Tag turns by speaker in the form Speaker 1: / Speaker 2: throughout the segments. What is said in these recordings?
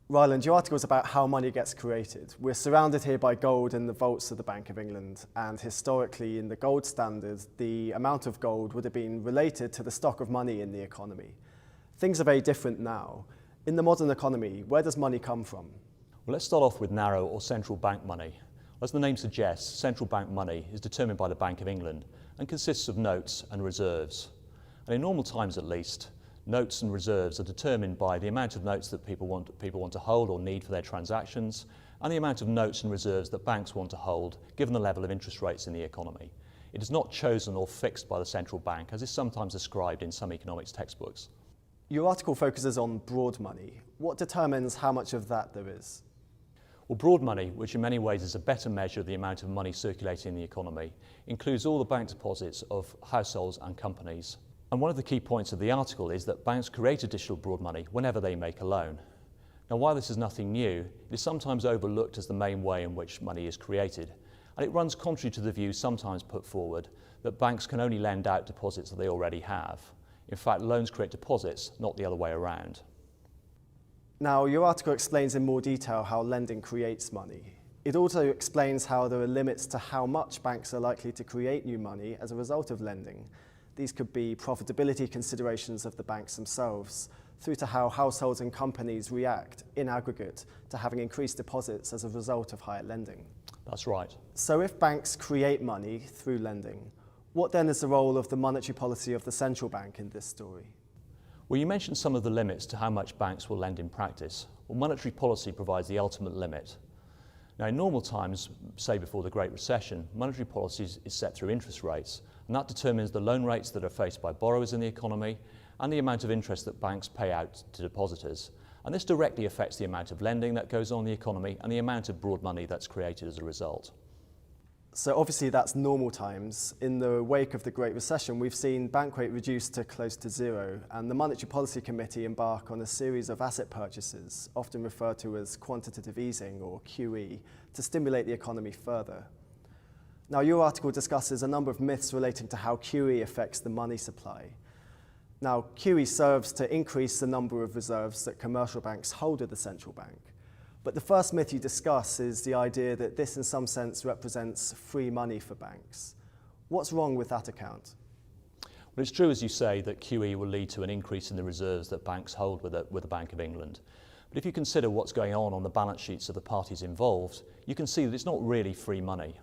Speaker 1: Ryland, your article is about how money gets created. We're surrounded here by gold in the vaults of the Bank of England, and historically in the gold standard, the amount of gold would have been related to the stock of money in the economy. Things are very different now. In the modern economy, where does money come from?
Speaker 2: Well, let's start off with narrow or central bank money. As the name suggests, central bank money is determined by the Bank of England and consists of notes and reserves. And in normal times at least, notes and reserves are determined by the amount of notes that people want to hold or need for their transactions, and the amount of notes and reserves that banks want to hold given the level of interest rates in the economy. It is not chosen or fixed by the central bank, as is sometimes described in some economics textbooks.
Speaker 1: Your article focuses on broad money. What determines how much of that there is?
Speaker 2: Well, broad money, which in many ways is a better measure of the amount of money circulating in the economy, includes all the bank deposits of households and companies. And one of the key points of the article is that banks create additional broad money whenever they make a loan. Now, while this is nothing new, it is sometimes overlooked as the main way in which money is created, and it runs contrary to the view sometimes put forward that banks can only lend out deposits that they already have. In fact, loans create deposits, not the other way around.
Speaker 1: Now, your article explains in more detail how lending creates money. It also explains how there are limits to how much banks are likely to create new money as a result of lending. These could be profitability considerations of the banks themselves, through to how households and companies react in aggregate to having increased deposits as a result of higher lending.
Speaker 2: That's right.
Speaker 1: So if banks create money through lending, what then is the role of the monetary policy of the central bank in this story?
Speaker 2: Well, you mentioned some of the limits to how much banks will lend in practice. Well, monetary policy provides the ultimate limit. Now, in normal times, say before the Great Recession, monetary policy is set through interest rates, and that determines the loan rates that are faced by borrowers in the economy and the amount of interest that banks pay out to depositors. And this directly affects the amount of lending that goes on in the economy and the amount of broad money that's created as a result.
Speaker 1: So obviously that's normal times. In the wake of the Great Recession, we've seen bank rate reduced to close to zero, and the Monetary Policy Committee embark on a series of asset purchases, often referred to as quantitative easing or QE, to stimulate the economy further. Now, your article discusses a number of myths relating to how QE affects the money supply. Now, QE serves to increase the number of reserves that commercial banks hold at the central bank. But the first myth you discuss is the idea that this in some sense represents free money for banks. What's wrong with that account?
Speaker 2: Well, it's true, as you say, that QE will lead to an increase in the reserves that banks hold with the Bank of England. But if you consider what's going on the balance sheets of the parties involved, you can see that it's not really free money.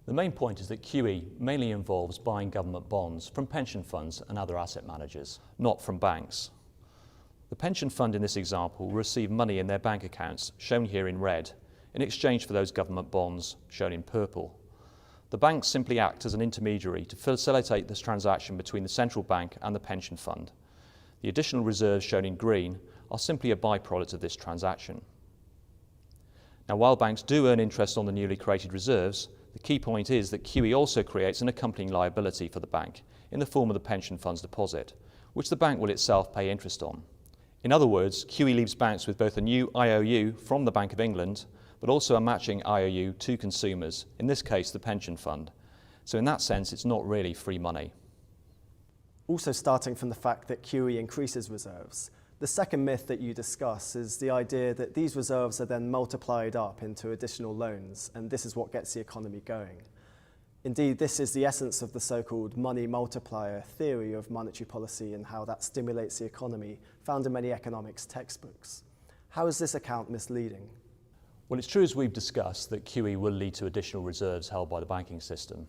Speaker 2: The main point is that QE mainly involves buying government bonds from pension funds and other asset managers, not from banks. The pension fund in this example will receive money in their bank accounts, shown here in red, in exchange for those government bonds, shown in purple. The banks simply act as an intermediary to facilitate this transaction between the central bank and the pension fund. The additional reserves, shown in green, are simply a byproduct of this transaction. Now, while banks do earn interest on the newly created reserves, the key point is that QE also creates an accompanying liability for the bank in the form of the pension fund's deposit, which the bank will itself pay interest on. In other words, QE leaves banks with both a new IOU from the Bank of England, but also a matching IOU to consumers, in this case the pension fund. So in that sense, it's not really free money.
Speaker 1: Also starting from the fact that QE increases reserves, the second myth that you discuss is the idea that these reserves are then multiplied up into additional loans, and this is what gets the economy going. Indeed, this is the essence of the so-called money multiplier theory of monetary policy and how that stimulates the economy, found in many economics textbooks. How is this account misleading?
Speaker 2: Well, it's true, as we've discussed, that QE will lead to additional reserves held by the banking system.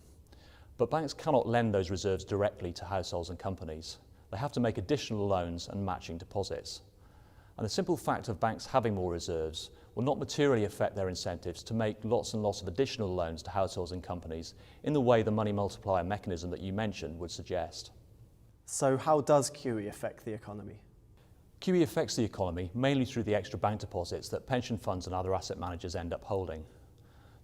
Speaker 2: But banks cannot lend those reserves directly to households and companies. They have to make additional loans and matching deposits. And the simple fact of banks having more reserves will not materially affect their incentives to make lots and lots of additional loans to households and companies in the way the money multiplier mechanism that you mentioned would suggest.
Speaker 1: So how does QE affect the economy?
Speaker 2: QE affects the economy mainly through the extra bank deposits that pension funds and other asset managers end up holding.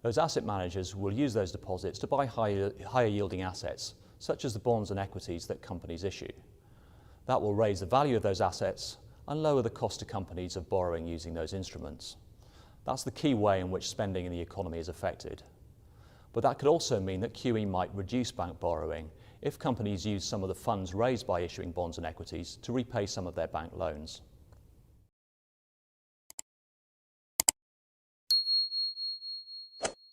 Speaker 2: Those asset managers will use those deposits to buy higher yielding assets, such as the bonds and equities that companies issue. That will raise the value of those assets and lower the cost to companies of borrowing using those instruments. That's the key way in which spending in the economy is affected. But that could also mean that QE might reduce bank borrowing if companies use some of the funds raised by issuing bonds and equities to repay some of their bank loans.